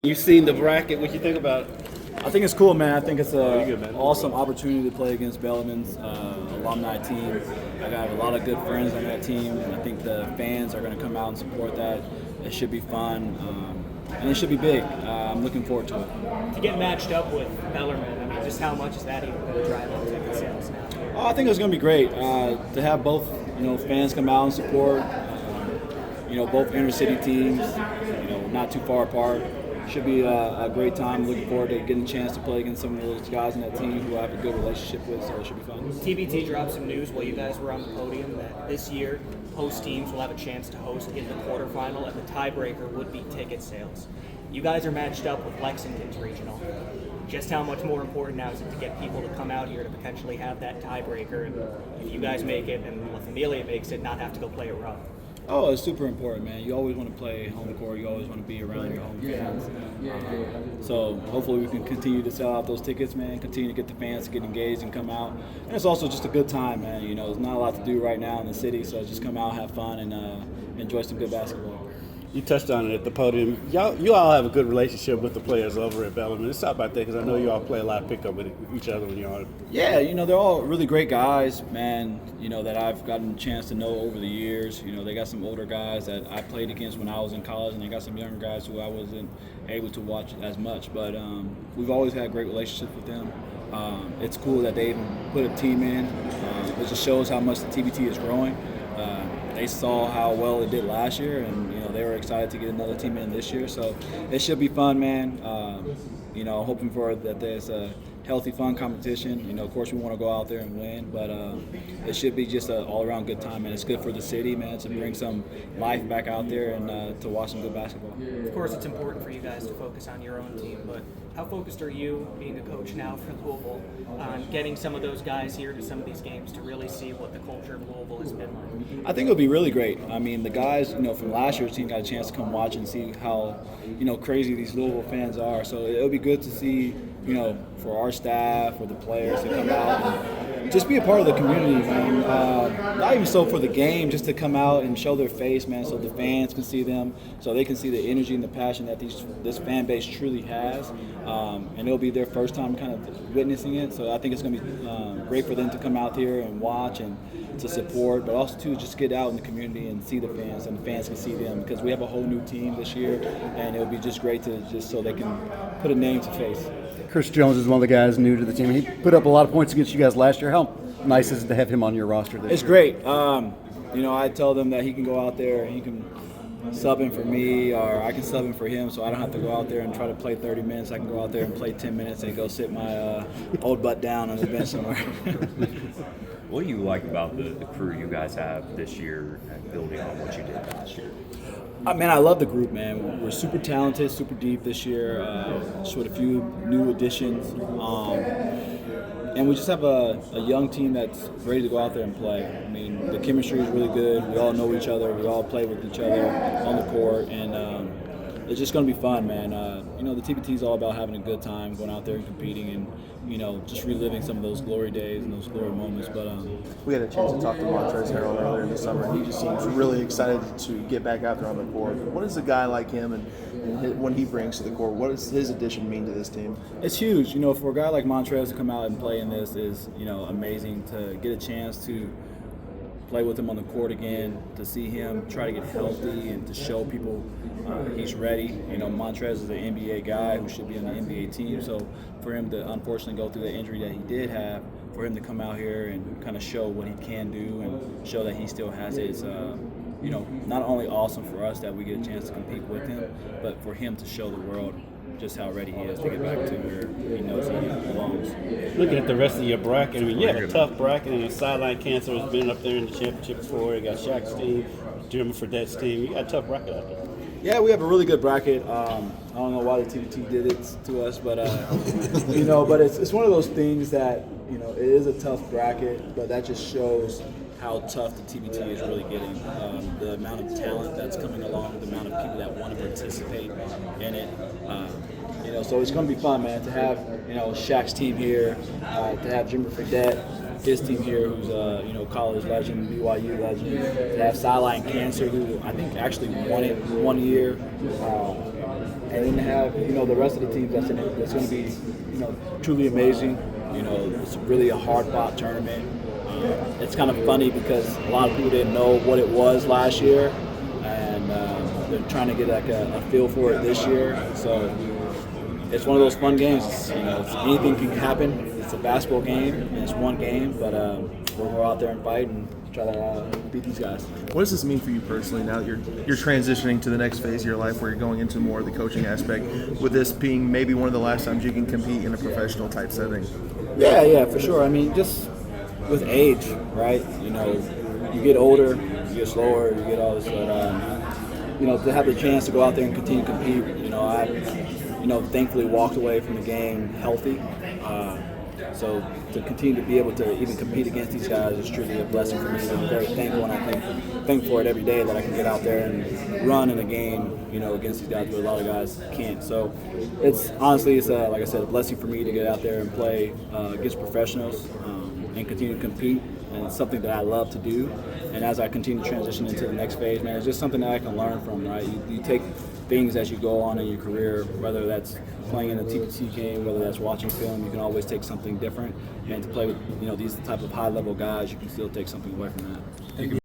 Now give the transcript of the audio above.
You've seen the bracket. What you think about it? I think it's cool, man. I think it's good, man. an awesome opportunity to play against Bellarmine's alumni team. I got a lot of good friends on that team, and I think the fans are going to come out and support that. It should be fun, and it should be big. I'm looking forward to it. To get matched up with Bellarmine, I mean, just how much is that even going to drive up ticket sales now? Oh, I think it's going to be great to have both, fans come out and support. Both inner city teams, not too far apart. Should be a great time. Looking forward to getting a chance to play against some of those guys in that team who I have a good relationship with, so it should be fun. TBT dropped some news while you guys were on the podium that this year host teams will have a chance to host in the quarterfinal, and the tiebreaker would be ticket sales. You guys are matched up with Lexington's regional. Just how much more important now is it to get people to come out here to potentially have that tiebreaker, and if you guys make it and La Familia makes it, not have to go play it rough? Oh, it's super important, man. You always want to play home court. You always want to be around your home fans. So hopefully we can continue to sell out those tickets, man. Continue to get the fans to get engaged and come out. And it's also just a good time, man. There's not a lot to do right now in the city, so just come out, have fun, and enjoy some good basketball. You touched on it at the podium. You all have a good relationship with the players over at Bellarmine. Let's talk about that because I know you all play a lot of pickup with each other when you're on. Yeah, they're all really great guys, man. That I've gotten a chance to know over the years. They got some older guys that I played against when I was in college, and they got some younger guys who I wasn't able to watch as much. But we've always had great relationships with them. It's cool that they even put a team in. It just shows how much the TBT is growing. They saw how well it did last year, and they were excited to get another team in this year. So it should be fun, man. Hoping for that there's a healthy, fun competition. Of course, we want to go out there and win, but it should be just an all-around good time, and it's good for the city, man, to bring some life back out there and to watch some good basketball. Of course, it's important for you guys to focus on your own team, but how focused are you, being a coach now for Louisville, on getting some of those guys here to some of these games to really see what the culture of Louisville has been like? I think it'll be really great. I mean, the guys, from last year's team got a chance to come watch and see how, crazy these Louisville fans are. So it'll be good to see, for our staff, for the players to come out and just be a part of the community, man. Not even so for the game, just to come out and show their face, man, so the fans can see them, so they can see the energy and the passion that this fan base truly has. And it'll be their first time kind of witnessing it. So I think it's going to be great for them to come out here and watch and to support, but also to just get out in the community and see the fans, and the fans can see them, because we have a whole new team this year, and it'll be just great to just so they can put a name to face. Chris Jones is one of the guys new to the team. He put up a lot of points against you guys last year. How nice is it to have him on your roster this year? It's great. I tell them that he can go out there and he can sub in for me, or I can sub in for him, so I don't have to go out there and try to play 30 minutes. I can go out there and play 10 minutes and go sit my old butt down on the bench somewhere. What do you like about the crew you guys have this year, building on what you did last year? Man, I love the group, man. We're super talented, super deep this year, just with a few new additions. And we just have a young team that's ready to go out there and play. I mean, the chemistry is really good. We all know each other. We all play with each other on the court, and it's just going to be fun, man. The TBT is all about having a good time, going out there and competing, and just reliving some of those glory days and those glory moments. But we had a chance to talk to Montrezl Harrell earlier in the summer, and he just seems really excited to get back out there on the court. What does a guy like him and when he brings to the court, what does his addition mean to this team? It's huge. For a guy like Montrezl to come out and play in this is amazing. To get a chance to play with him on the court again, to see him try to get healthy and to show people he's ready. Montrezl is an NBA guy who should be on the NBA team, so for him to unfortunately go through the injury that he did have, for him to come out here and kind of show what he can do and show that he still has it is not only awesome for us that we get a chance to compete with him, but for him to show the world just how ready he is to get back to where he knows he belongs. Looking at the rest of your bracket, I mean, you had a tough bracket, and the sideline cancer has been up there in the championship before. You got Shaq's team, Jimmy Fredette's team. You got a tough bracket out there. Yeah, we have a really good bracket. I don't know why the TBT did it to us, but but it's one of those things that it is a tough bracket, but that just shows how tough the TBT is really getting. The amount of talent that's coming along, the amount of people that want to participate in it. So it's going to be fun, man, to have Shaq's team here, to have Jimmy Fredette, his team here, who's a college legend, BYU legend, to have sideline cancer, who I think actually won it 1 year, and then have the rest of the teams that's in it. That's going to be truly amazing. It's really a hard-fought tournament. It's kind of funny because a lot of people didn't know what it was last year, and they're trying to get like a feel for it this year. So it's one of those fun games. Anything can happen. It's a basketball game, and it's one game, but we'll go out there and fight and try to beat these guys. What does this mean for you personally now that you're transitioning to the next phase of your life where you're going into more of the coaching aspect, with this being maybe one of the last times you can compete in a professional type setting? Yeah, for sure. I mean, just with age, right? You get older, you get slower, you get all this, but to have the chance to go out there and continue to compete, I thankfully walked away from the game healthy. So to continue to be able to even compete against these guys is truly a blessing for me. I'm very thankful, and I thank for it every day that I can get out there and run in a game, against these guys where a lot of guys can't. So it's honestly, like I said, a blessing for me to get out there and play against professionals and continue to compete. And it's something that I love to do. And as I continue to transition into the next phase, man, it's just something that I can learn from, right? You take things as you go on in your career, whether that's playing in a TBT game, whether that's watching film, you can always take something different. And to play with, these type of high-level guys, you can still take something away from that.